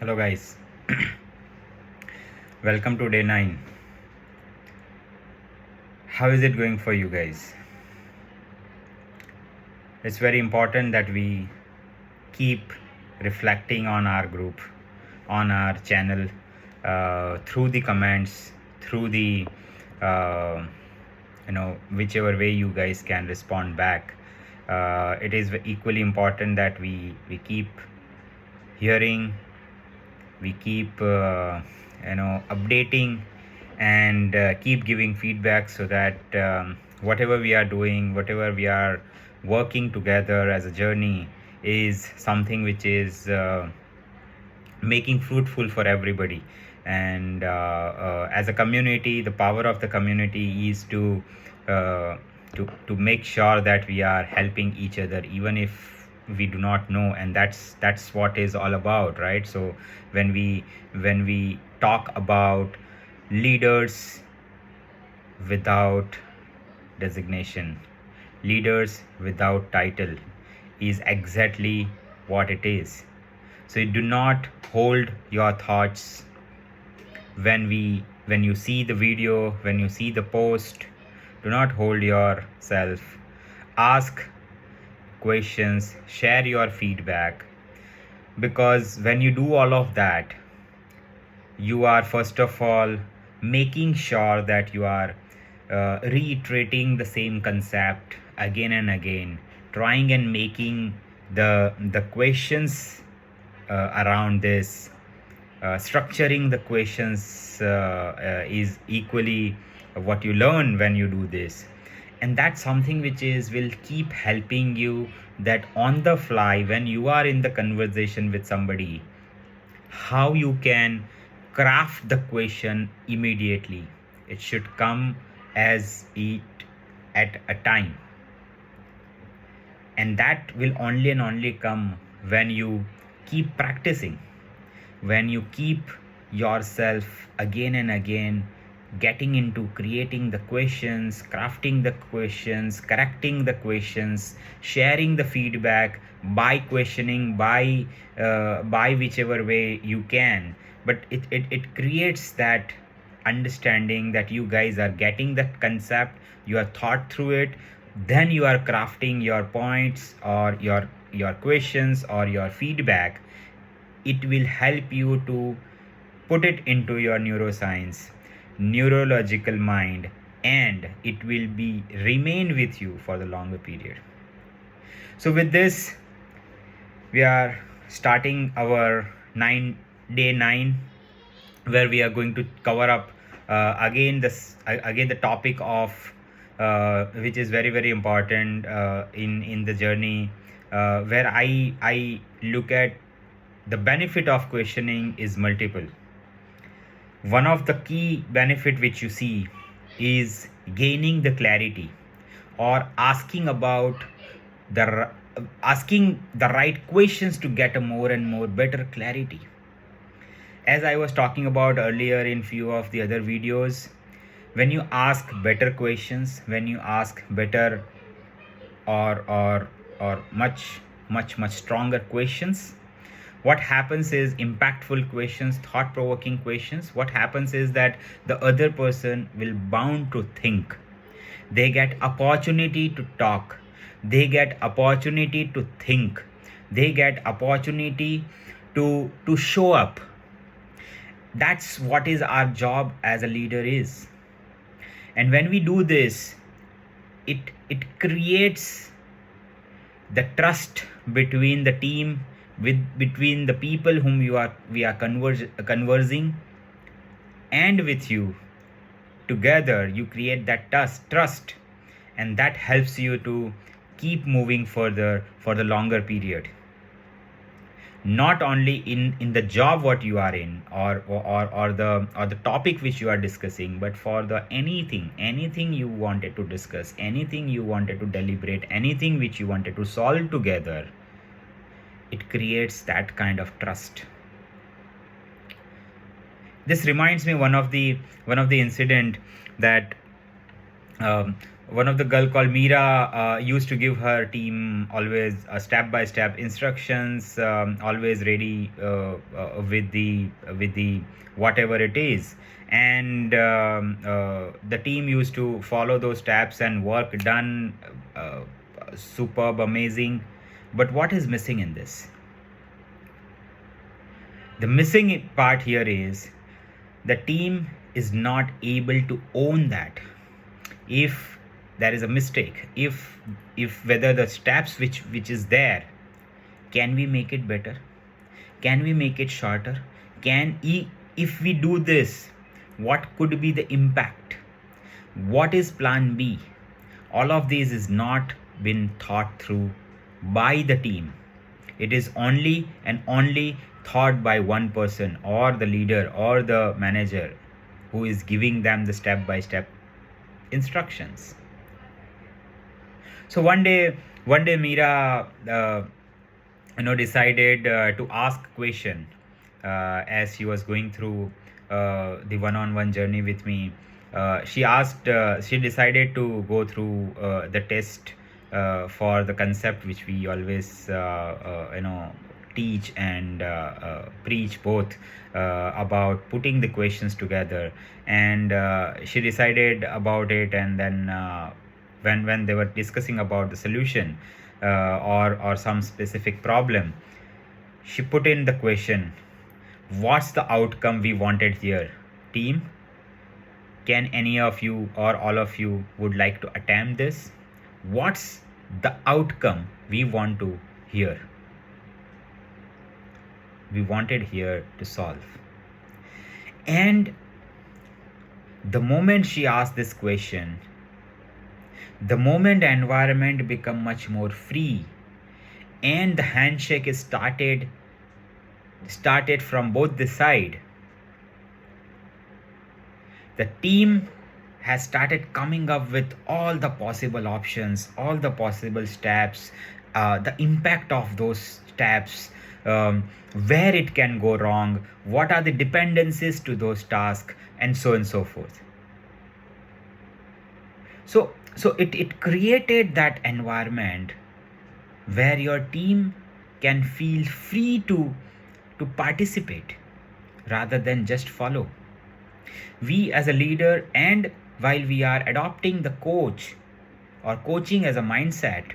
Hello guys, welcome to day 9. How is it going for you guys? It's very important that we keep reflecting on our group, on our channel, through the comments, through the whichever way you guys can respond back. It is equally important that we keep hearing, we keep updating, and keep giving feedback, so that whatever we are doing, whatever we are working together as a journey, is something which is making fruitful for everybody. And as a community, the power of the community is uh, to make sure that we are helping each other, even if we do not know. And that's what is all about, right? So when we talk about leaders without designation, leaders without title, is exactly what it is. So you do not hold your thoughts when you see the video, when you see the post. Do not hold yourself. Ask questions, share your feedback, because when you do all of that, you are first of all making sure that you are reiterating the same concept again and again, trying and making the questions around this, structuring the questions is equally what you learn when you do this. And that's something which is will keep helping you, that on the fly, when you are in the conversation with somebody, how you can craft the question immediately. It should come as it at a time, and that will only and only come when you keep practicing, when you keep yourself again and again getting into creating the questions, crafting the questions, correcting the questions, sharing the feedback, by questioning, by whichever way you can. But it creates that understanding that you guys are getting that concept, you are thought through it, then you are crafting your points or your questions or your feedback. It will help you to put it into your neuroscience, neurological mind, and it will be remain with you for the longer period. So with this, we are starting our day 9, where we are going to cover up again the topic of which is very very important in the journey, where I look at the benefit of questioning is multiple. One of the key benefit which you see is gaining the clarity, or the asking the right questions to get a more and more better clarity. As I was talking about earlier in few of the other videos, when you ask better questions, when you ask better or much stronger questions, what happens is impactful questions, thought provoking questions. What happens is that the other person will bound to think. They get opportunity to talk, they get opportunity to think, they get opportunity to show up. That's what is our job as a leader is. And when we do this, it creates the trust between the team, between the people whom we are conversing, and with you. Together you create that trust, and that helps you to keep moving further for the longer period. Not only in the job what you are in, or the topic which you are discussing, but for the anything you wanted to discuss, anything you wanted to deliberate, anything which you wanted to solve together. It creates that kind of trust. This reminds me one of the incident that one of the girl called Meera used to give her team always step-by-step instructions, always ready with the whatever it is, and the team used to follow those steps and work done, superb, amazing. But what is missing in this? The missing part here is the team is not able to own that. If there is a mistake, if whether the steps which is there, can we make it better, can we make it shorter, if we do this, what could be the impact, what is plan B? All of these is not been thought through by the team. It is only and only thought by one person, or the leader or the manager, who is giving them the step by step instructions. So one day Meera decided to ask question, as she was going through the one-on-one journey with me. She decided to go through the test for the concept which we always teach and preach both, about putting the questions together. And she decided about it, and then when they were discussing about the solution, or some specific problem, she put in the question, what's the outcome we wanted here, team? Can any of you or all of you would like to attempt this? What's the outcome we want to hear? We wanted here to solve. And the moment she asked this question, the moment environment become much more free, and the handshake is started from both the side, the team has started coming up with all the possible options, all the possible steps, the impact of those steps, where it can go wrong, what are the dependencies to those tasks, and so on and so forth. So it created that environment where your team can feel free to participate rather than just follow. We as a leader, and while we are adopting the coach or coaching as a mindset,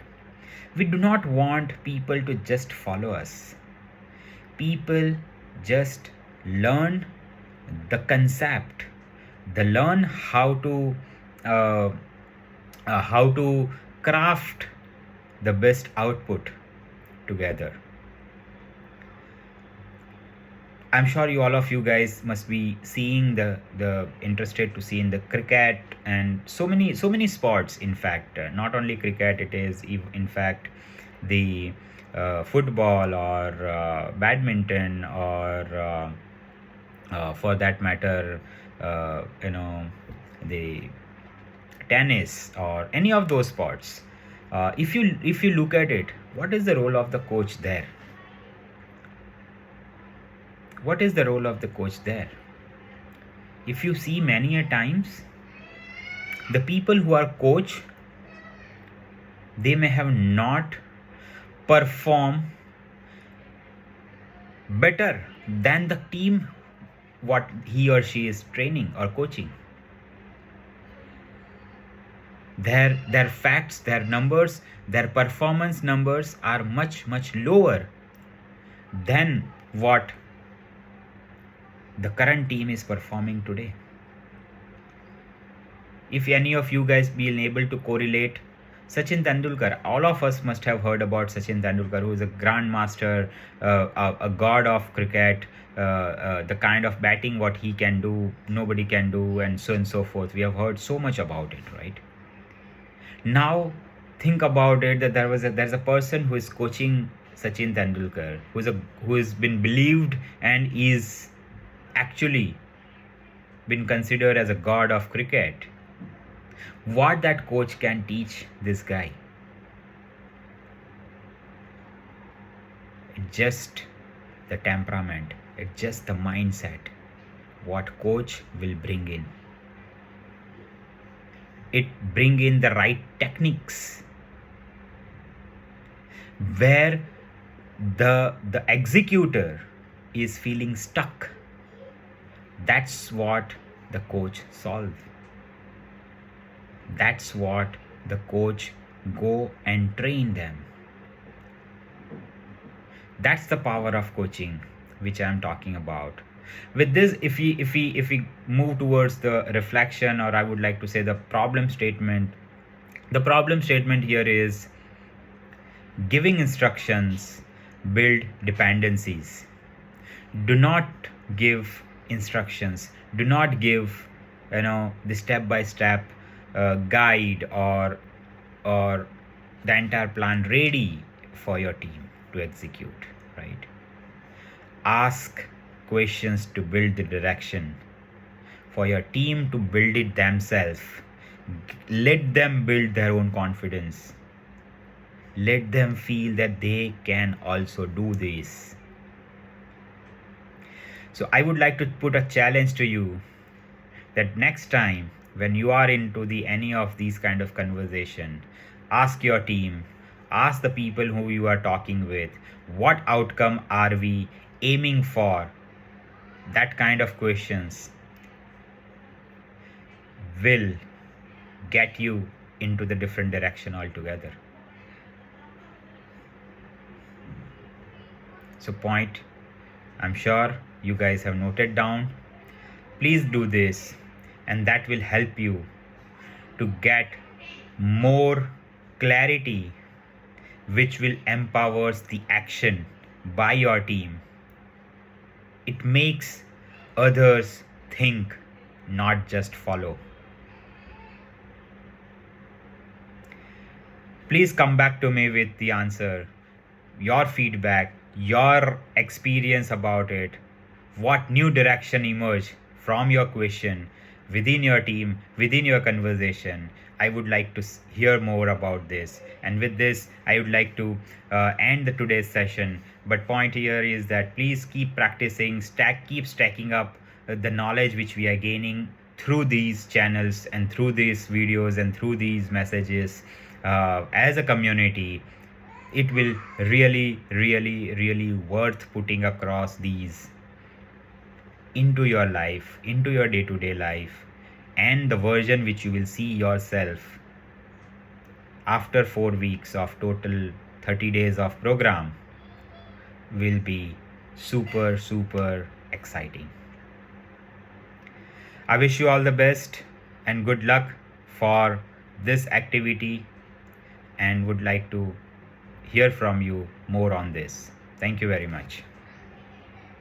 we do not want people to just follow us. People just learn the concept, they learn how to craft the best output together. I'm sure all of you guys must be seeing the interested to see in the cricket and so many sports. In fact, not only cricket, it is in fact the football or badminton, or for that matter, the tennis or any of those sports. If you look at it, what is the role of the coach there? What is the role of the coach there? If you see many a times, the people who are coach, they may have not performed better than the team what he or she is training or coaching. Their facts, their numbers, their performance numbers are much lower than what the current team is performing today. If any of you guys been able to correlate Sachin Tendulkar, all of us must have heard about Sachin Tendulkar, who is a grandmaster, a god of cricket, the kind of batting what he can do, nobody can do, and so forth. We have heard so much about it, right? Now think about it, that there's a person who is coaching Sachin Tendulkar, who has been believed and is actually been considered as a god of cricket. What that coach can teach this guy? It's just the temperament, it's just the mindset, what coach will bring in. it bring in the right techniques where the executor is feeling stuck. That's what the coach solve. That's what the coach go and train them. That's the power of coaching which I'm talking about. With this, if we move towards the reflection, or I would like to say the problem statement, the problem statement here is giving instructions build dependencies. Do not give instructions, do not give the step by step guide or the entire plan ready for your team to execute, right? Ask questions to build the direction for your team to build it themselves. Let them build their own confidence. Let them feel that they can also do this. So I would like to put a challenge to you that next time when you are into the any of these kind of conversation, ask your team, ask the people who you are talking with, what outcome are we aiming for? That kind of questions will get you into the different direction altogether. So point, I'm sure you guys have noted down. Please do this, and that will help you to get more clarity, which will empowers the action by your team. It makes others think, not just follow. Please come back to me with the answer, your feedback, your experience about it. What new direction emerged from your question within your team, within your conversation? I would like to hear more about this. And with this, I would like to end the today's session. But point here is that please keep practicing, keep stacking up the knowledge which we are gaining through these channels and through these videos and through these messages as a community. It will really worth putting across these into your life, into your day-to-day life, and the version which you will see yourself after 4 weeks of total 30 days of program will be super exciting. I wish you all the best and good luck for this activity, and would like to hear from you more on this. Thank you very much.